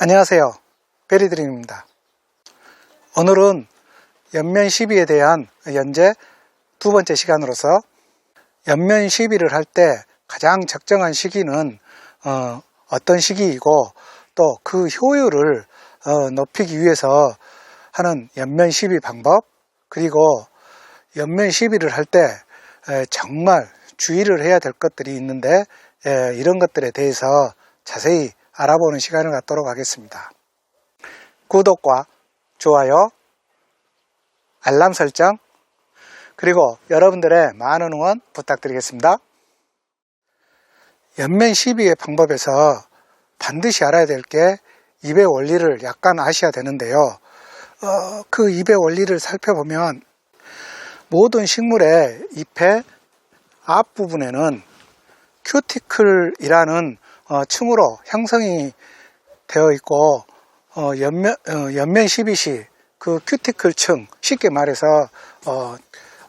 안녕하세요, 베리드림입니다. 오늘은 연면 시비에 대한 연재 두 번째 시간으로서 연면 시비를 할 때 가장 적정한 시기는 어떤 시기이고 또 그 효율을 높이기 위해서 하는 연면 시비 방법, 그리고 연면 시비를 할 때 정말 주의를 해야 될 것들이 있는데 이런 것들에 대해서 자세히 알아보는 시간을 갖도록 하겠습니다. 구독과 좋아요, 알람 설정, 그리고 여러분들의 많은 응원 부탁드리겠습니다. 연면 시비의 방법에서 반드시 알아야 될 게 잎의 원리를 약간 아셔야 되는데요. 그 잎의 원리를 살펴보면 모든 식물의 잎의 앞부분에는 큐티클이라는 층으로 형성이 되어 있고 연면 시빗이 그 큐티클 층, 쉽게 말해서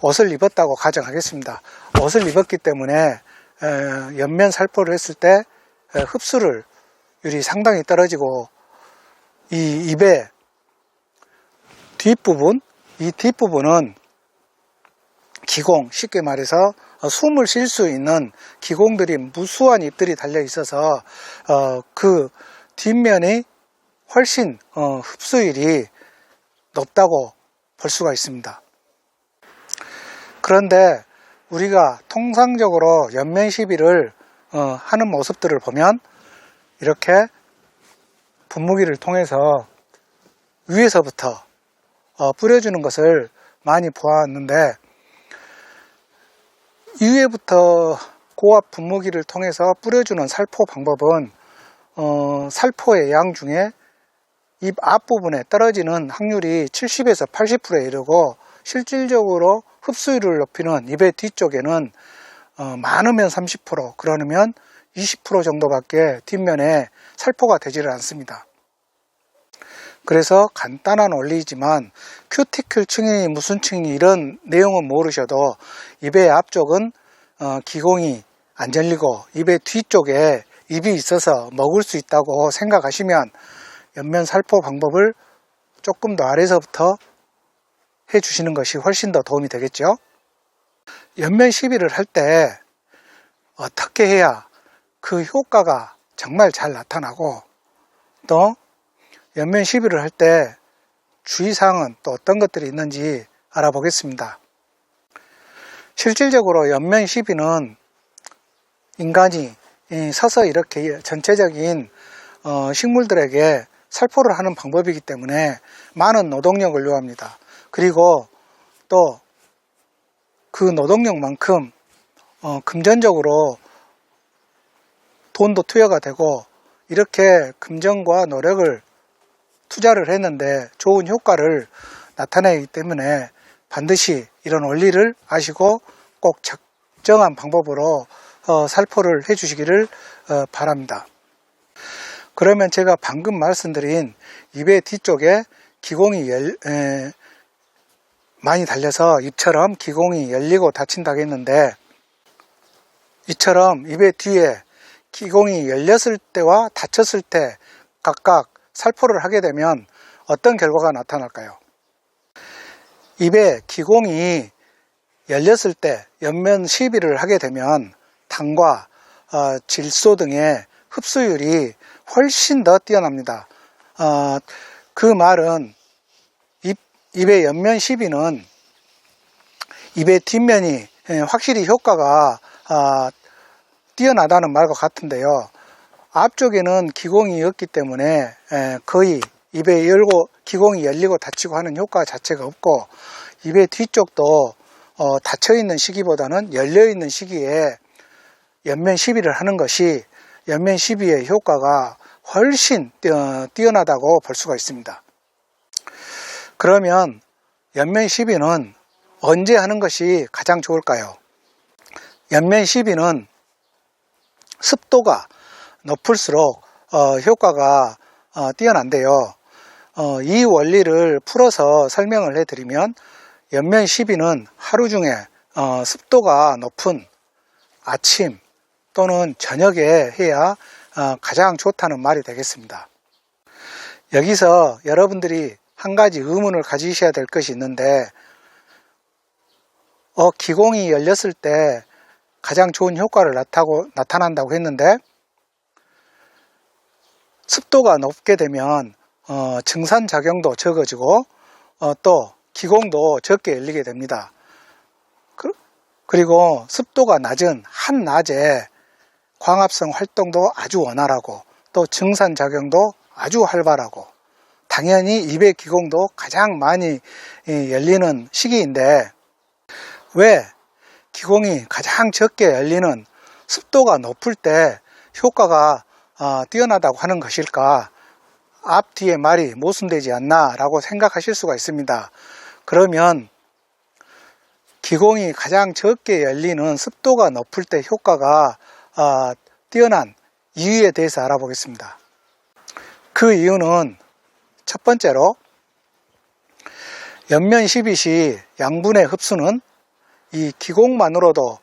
옷을 입었다고 가정하겠습니다. 옷을 입었기 때문에 연면 살포를 했을 때 흡수율이 상당히 떨어지고 이 잎의 뒷부분, 이 뒷부분은 기공, 쉽게 말해서 숨을 쉴 수 있는 기공들이 무수한 잎들이 달려 있어서 그 뒷면이 훨씬 흡수율이 높다고 볼 수가 있습니다. 그런데 우리가 통상적으로 연면 시비를 하는 모습들을 보면 이렇게 분무기를 통해서 위에서부터 뿌려주는 것을 많이 보았는데, 위에부터 고압 분무기를 통해서 뿌려주는 살포 방법은 살포의 양 중에 잎 앞부분에 떨어지는 확률이 70에서 80%에 이르고, 실질적으로 흡수율을 높이는 잎의 뒤쪽에는 많으면 30%, 그러면 20% 정도밖에 뒷면에 살포가 되지를 않습니다. 그래서 간단한 원리이지만 큐티클 층이 무슨 층이 이런 내용은 모르셔도 잎의 앞쪽은 기공이 안 열리고 잎의 뒤쪽에 잎이 있어서 먹을 수 있다고 생각하시면 연면 살포 방법을 조금 더 아래서부터 해 주시는 것이 훨씬 더 도움이 되겠죠. 연면 시비를 할 때 어떻게 해야 그 효과가 정말 잘 나타나고, 또 연면 시비를 할 때 주의사항은 또 어떤 것들이 있는지 알아보겠습니다. 실질적으로 연면 시비는 인간이 서서 이렇게 전체적인 식물들에게 살포를 하는 방법이기 때문에 많은 노동력을 요합니다. 그리고 또 그 노동력만큼 금전적으로 돈도 투여가 되고, 이렇게 금전과 노력을 투자를 했는데 좋은 효과를 나타내기 때문에 반드시 이런 원리를 아시고 꼭 적정한 방법으로 살포를 해 주시기를 바랍니다. 그러면 제가 방금 말씀드린 잎의 뒤쪽에 기공이 많이 달려서 잎처럼 기공이 열리고 닫힌다고 했는데, 이처럼 잎의 뒤에 기공이 열렸을 때와 닫혔을 때 각각 살포를 하게 되면 어떤 결과가 나타날까요? 잎의 기공이 열렸을 때 연면 시비를 하게 되면 당과 질소 등의 흡수율이 훨씬 더 뛰어납니다. 그 말은 잎의 연면 시비는 잎의 뒷면이 확실히 효과가 뛰어나다는 말과 같은데요. 앞쪽에는 기공이 없기 때문에 거의 잎에 기공이 열리고 닫히고 하는 효과 자체가 없고, 잎의 뒤쪽도 닫혀있는 시기보다는 열려있는 시기에 연면 시비를 하는 것이 연면 시비의 효과가 훨씬 뛰어나다고 볼 수가 있습니다. 그러면 연면 시비는 언제 하는 것이 가장 좋을까요? 연면 시비는 습도가 높을수록 효과가 뛰어난데요. 이 원리를 풀어서 설명을 해드리면, 연면 시비는 하루 중에 습도가 높은 아침 또는 저녁에 해야 가장 좋다는 말이 되겠습니다. 여기서 여러분들이 한 가지 의문을 가지셔야 될 것이 있는데, 기공이 열렸을 때 가장 좋은 효과를 나타난다고 했는데, 습도가 높게 되면 증산작용도 적어지고 또 기공도 적게 열리게 됩니다. 그리고 습도가 낮은 한낮에 광합성 활동도 아주 원활하고 또 증산작용도 아주 활발하고, 당연히 입의 기공도 가장 많이 열리는 시기인데, 왜 기공이 가장 적게 열리는 습도가 높을 때 효과가 뛰어나다고 하는 것일까? 앞뒤의 말이 모순되지 않나 라고 생각하실 수가 있습니다. 그러면 기공이 가장 적게 열리는 습도가 높을 때 효과가 뛰어난 이유에 대해서 알아보겠습니다. 그 이유는 첫 번째로, 옆면 12시 양분의 흡수는 이 기공만으로도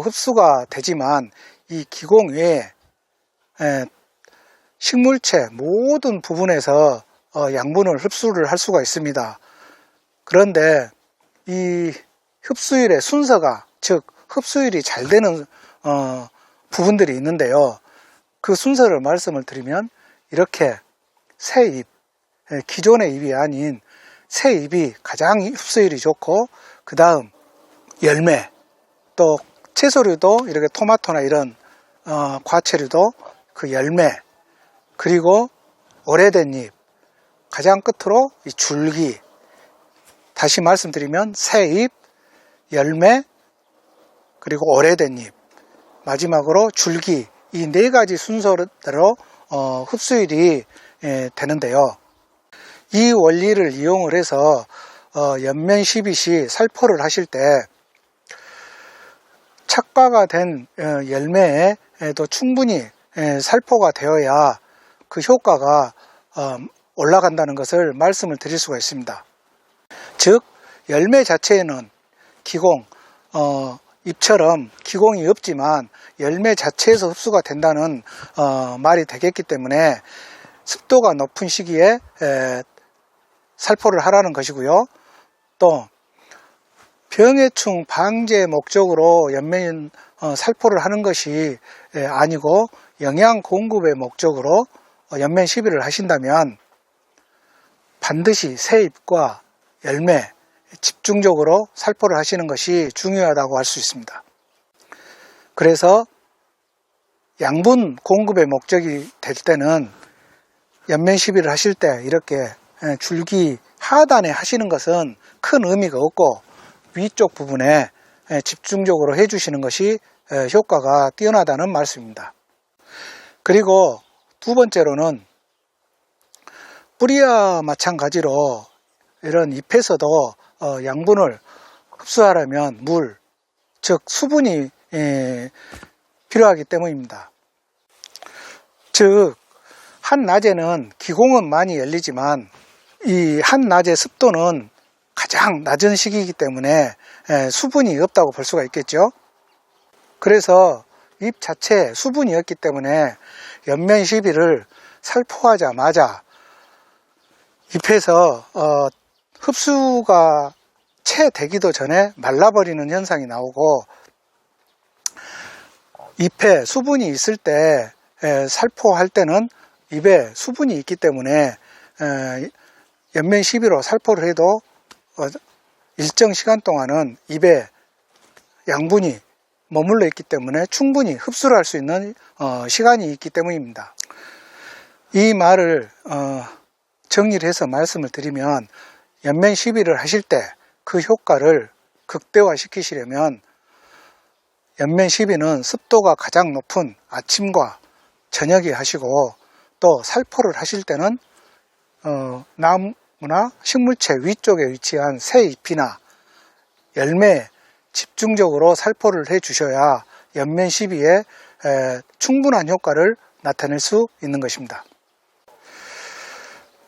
흡수가 되지만, 이 기공 외에 식물체 모든 부분에서 양분을 흡수를 할 수가 있습니다. 그런데 이 흡수율의 순서가, 즉 흡수율이 잘 되는 부분들이 있는데요. 그 순서를 말씀을 드리면, 이렇게 새 잎, 기존의 잎이 아닌 새 잎이 가장 흡수율이 좋고, 그 다음 열매, 또 채소류도 이렇게 토마토나 이런 과채류도 그 열매, 그리고 오래된 잎, 가장 끝으로 이 줄기. 다시 말씀드리면 새 잎, 열매, 그리고 오래된 잎, 마지막으로 줄기, 이 네 가지 순서대로 흡수율이 되는데요. 이 원리를 이용을 해서 옆면 12시 살포를 하실 때 착과가 된 열매에도 충분히 살포가 되어야 그 효과가 올라간다는 것을 말씀을 드릴 수가 있습니다. 즉 열매 자체에는 기공, 잎처럼 기공이 없지만 열매 자체에서 흡수가 된다는 말이 되겠기 때문에 습도가 높은 시기에 살포를 하라는 것이고요. 또 병해충 방제 목적으로 옆면 살포를 하는 것이 아니고 영양 공급의 목적으로 옆면 시비를 하신다면 반드시 새 잎과 열매 집중적으로 살포를 하시는 것이 중요하다고 할 수 있습니다. 그래서 양분 공급의 목적이 될 때는 옆면 시비를 하실 때 이렇게 줄기 하단에 하시는 것은 큰 의미가 없고, 위쪽 부분에 집중적으로 해주시는 것이 효과가 뛰어나다는 말씀입니다. 그리고 두 번째로는, 뿌리와 마찬가지로 이런 잎에서도 양분을 흡수하려면 물, 즉 수분이 필요하기 때문입니다. 즉 한낮에는 기공은 많이 열리지만 이 한낮의 습도는 가장 낮은 시기이기 때문에 수분이 없다고 볼 수가 있겠죠. 그래서 잎 자체에 수분이 없기 때문에 옆면 시비를 살포하자마자 잎에서 흡수가 채 되기도 전에 말라버리는 현상이 나오고, 잎에 수분이 있을 때 살포할 때는 잎에 수분이 있기 때문에 옆면 시비로 살포를 해도 일정 시간 동안은 입에 양분이 머물러 있기 때문에 충분히 흡수를 할 수 있는 시간이 있기 때문입니다. 이 말을 정리를 해서 말씀을 드리면, 옆면 시비를 하실 때 그 효과를 극대화시키시려면 옆면 시비는 습도가 가장 높은 아침과 저녁에 하시고, 또 살포를 하실 때는 나무나 식물체 위쪽에 위치한 새 잎이나 열매에 집중적으로 살포를 해 주셔야 옆면 시비에 충분한 효과를 나타낼 수 있는 것입니다.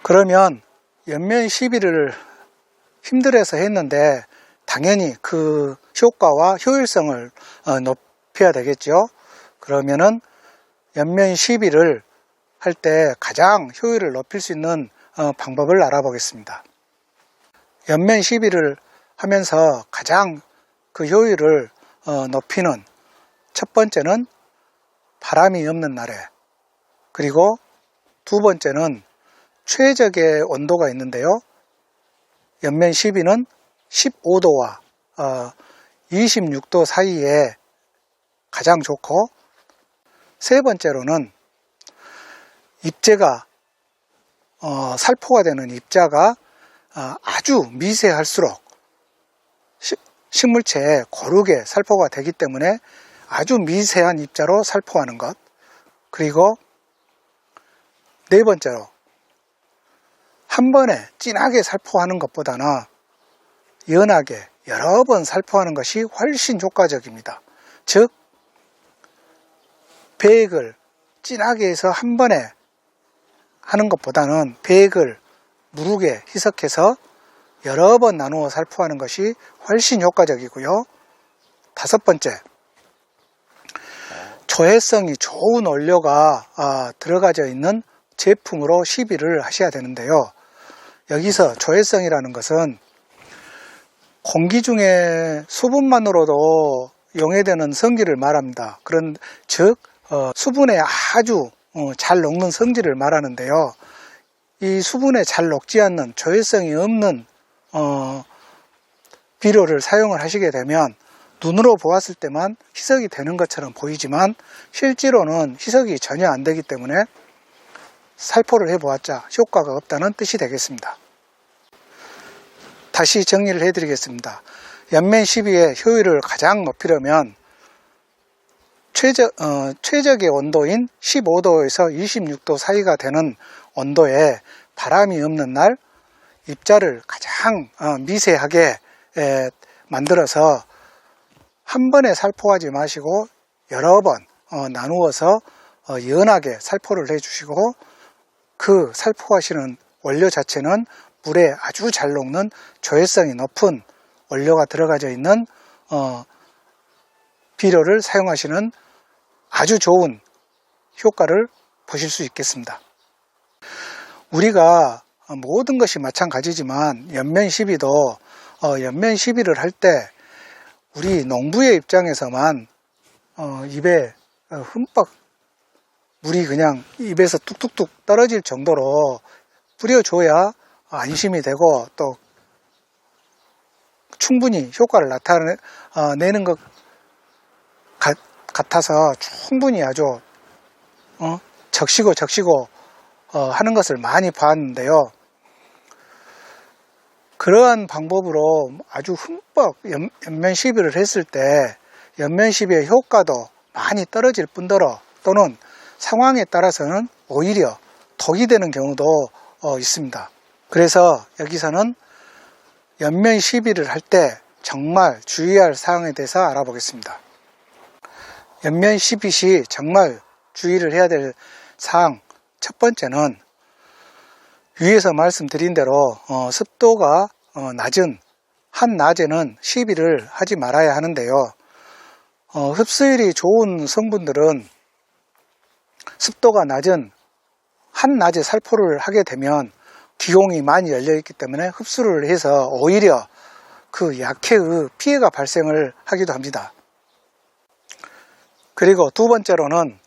그러면 옆면 시비를 힘들어서 했는데 당연히 그 효과와 효율성을 높여야 되겠죠. 그러면은 옆면 시비를 할 때 가장 효율을 높일 수 있는 방법을 알아보겠습니다. 연면 시비를 하면서 가장 그 효율을 높이는 첫 번째는 바람이 없는 날에, 그리고 두 번째는 최적의 온도가 있는데요. 연면 시비는 15도와 26도 사이에 가장 좋고, 세 번째로는 입자가 살포가 되는 입자가 아주 미세할수록 식물체에 고르게 살포가 되기 때문에 아주 미세한 입자로 살포하는 것. 그리고 네 번째로 한 번에 진하게 살포하는 것보다는 연하게 여러 번 살포하는 것이 훨씬 효과적입니다. 즉 배액을 진하게 해서 한 번에 하는 것보다는 배액을 무르게 희석해서 여러 번 나누어 살포하는 것이 훨씬 효과적이고요. 다섯 번째, 조해성이 좋은 원료가 들어가져 있는 제품으로 시비를 하셔야 되는데요. 여기서 조해성이라는 것은 공기 중에 수분만으로도 용해되는 성질을 말합니다. 즉 수분에 아주 잘 녹는 성질을 말하는데요. 이 수분에 잘 녹지 않는 조해성이 없는 비료를 사용을 하시게 되면 눈으로 보았을 때만 희석이 되는 것처럼 보이지만 실제로는 희석이 전혀 안 되기 때문에 살포를 해보았자 효과가 없다는 뜻이 되겠습니다. 다시 정리를 해드리겠습니다. 연면 시비의 효율을 가장 높이려면 최적의 온도인 15도에서 26도 사이가 되는 온도에 바람이 없는 날 입자를 가장 미세하게 만들어서 한 번에 살포하지 마시고 여러 번 나누어서 연하게 살포를 해주시고, 그 살포하시는 원료 자체는 물에 아주 잘 녹는 조해성이 높은 원료가 들어가져 있는 비료를 사용하시는 아주 좋은 효과를 보실 수 있겠습니다. 우리가 모든 것이 마찬가지지만 연면 시비도 연면 시비를 할 때 우리 농부의 입장에서만 입에 흠뻑 물이 그냥 입에서 뚝뚝뚝 떨어질 정도로 뿌려줘야 안심이 되고 또 충분히 효과를 나타내는 것 같아서 충분히 아주 적시고 하는 것을 많이 봤는데요. 그러한 방법으로 아주 흠뻑 연면 시비를 했을 때 연면 시비의 효과도 많이 떨어질 뿐더러 또는 상황에 따라서는 오히려 독이 되는 경우도 있습니다. 그래서 여기서는 연면 시비를 할 때 정말 주의할 사항에 대해서 알아보겠습니다. 연면 시비 시 정말 주의를 해야 될 사항, 첫 번째는 위에서 말씀드린 대로 습도가 낮은 한낮에는 시비를 하지 말아야 하는데요. 흡수율이 좋은 성분들은 습도가 낮은 한낮에 살포를 하게 되면 기공이 많이 열려 있기 때문에 흡수를 해서 오히려 그 약해의 피해가 발생을 하기도 합니다. 그리고 두 번째로는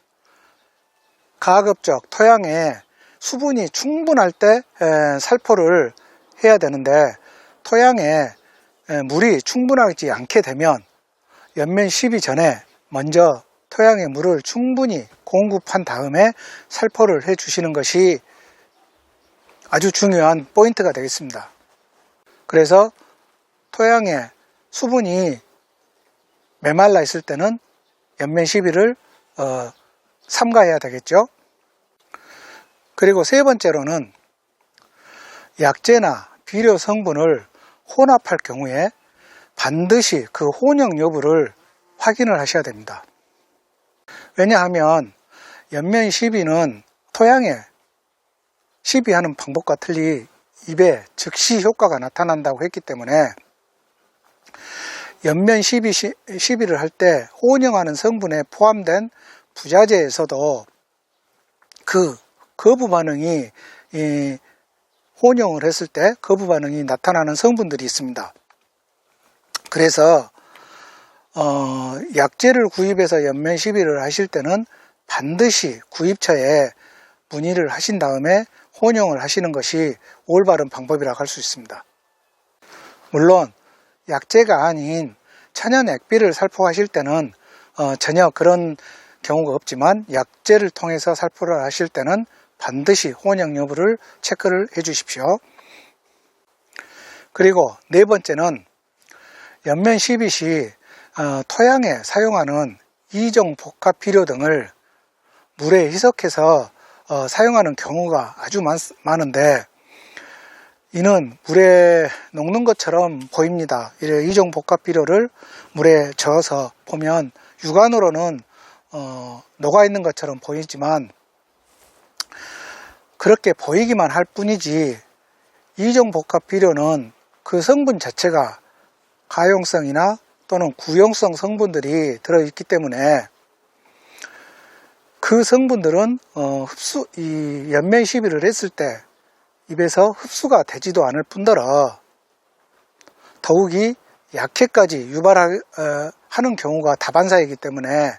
가급적 토양에 수분이 충분할 때 살포를 해야 되는데 토양에 물이 충분하지 않게 되면 연면 시비 전에 먼저 토양에 물을 충분히 공급한 다음에 살포를 해 주시는 것이 아주 중요한 포인트가 되겠습니다. 그래서 토양에 수분이 메말라 있을 때는 연면 시비를 삼가해야 되겠죠. 그리고 세 번째로는 약재나 비료 성분을 혼합할 경우에 반드시 그 혼용 여부를 확인을 하셔야 됩니다. 왜냐하면 연면 시비는 토양에 시비하는 방법과 틀리 입에 즉시 효과가 나타난다고 했기 때문에 연면 시비를 할 때 혼용하는 성분에 포함된 부자재에서도 그 거부 반응이 혼용을 했을 때 거부 반응이 나타나는 성분들이 있습니다. 그래서 약재를 구입해서 연면 시비를 하실 때는 반드시 구입처에 문의를 하신 다음에 혼용을 하시는 것이 올바른 방법이라고 할 수 있습니다. 물론 약재가 아닌 천연 액비를 살포하실 때는 전혀 그런 경우가 없지만 약재를 통해서 살포를 하실 때는 반드시 혼용 여부를 체크를 해 주십시오. 그리고 네 번째는 연면 시비 시 토양에 사용하는 이종 복합 비료 등을 물에 희석해서 사용하는 경우가 아주 많은데, 이는 물에 녹는 것처럼 보입니다. 이종 복합 비료를 물에 저어서 보면 육안으로는 녹아 있는 것처럼 보이지만 그렇게 보이기만 할 뿐이지, 이종 복합 비료는 그 성분 자체가 가용성이나 또는 구용성 성분들이 들어있기 때문에 그 성분들은 이 연면 시비를 했을 때 입에서 흡수가 되지도 않을 뿐더러 더욱이 약해까지 유발하는 경우가 다반사이기 때문에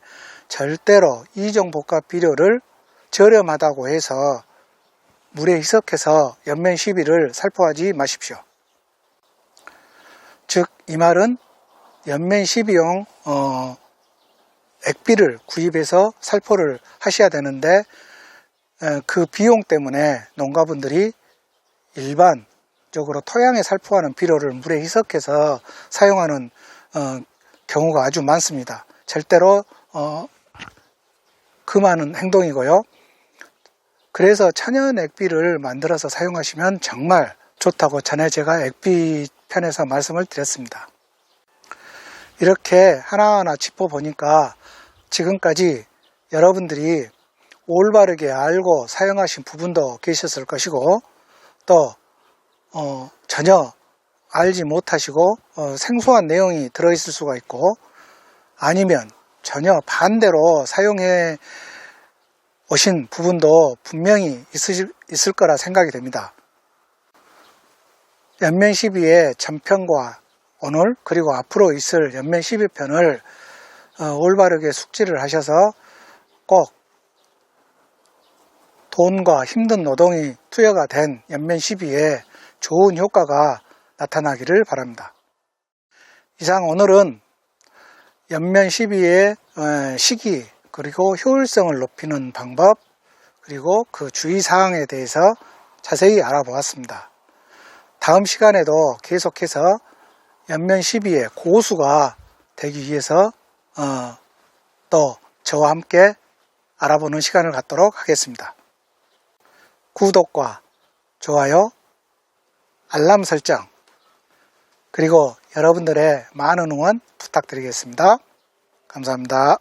절대로 이종복합 비료를 저렴하다고 해서 물에 희석해서 연면 시비를 살포하지 마십시오. 즉, 이 말은 연면 시비용 액비를 구입해서 살포를 하셔야 되는데, 그 비용 때문에 농가분들이 일반적으로 토양에 살포하는 비료를 물에 희석해서 사용하는 경우가 아주 많습니다. 절대로 금하는 행동이고요. 그래서 천연 액비를 만들어서 사용하시면 정말 좋다고 전에 제가 액비 편에서 말씀을 드렸습니다. 이렇게 하나하나 짚어보니까 지금까지 여러분들이 올바르게 알고 사용하신 부분도 계셨을 것이고, 또 전혀 알지 못하시고 생소한 내용이 들어있을 수가 있고, 아니면 전혀 반대로 사용해 오신 부분도 분명히 있을 거라 생각이 됩니다. 연면 시비의 전편과 오늘 그리고 앞으로 있을 연면 시비편을 올바르게 숙지를 하셔서 꼭 돈과 힘든 노동이 투여가 된 연면 시비에 좋은 효과가 나타나기를 바랍니다. 이상 오늘은 연면 시비의 시기 그리고 효율성을 높이는 방법, 그리고 그 주의사항에 대해서 자세히 알아보았습니다. 다음 시간에도 계속해서 연면 시비의 고수가 되기 위해서 또 저와 함께 알아보는 시간을 갖도록 하겠습니다. 구독과 좋아요, 알람 설정, 그리고 여러분들의 많은 응원 부탁드리겠습니다. 감사합니다.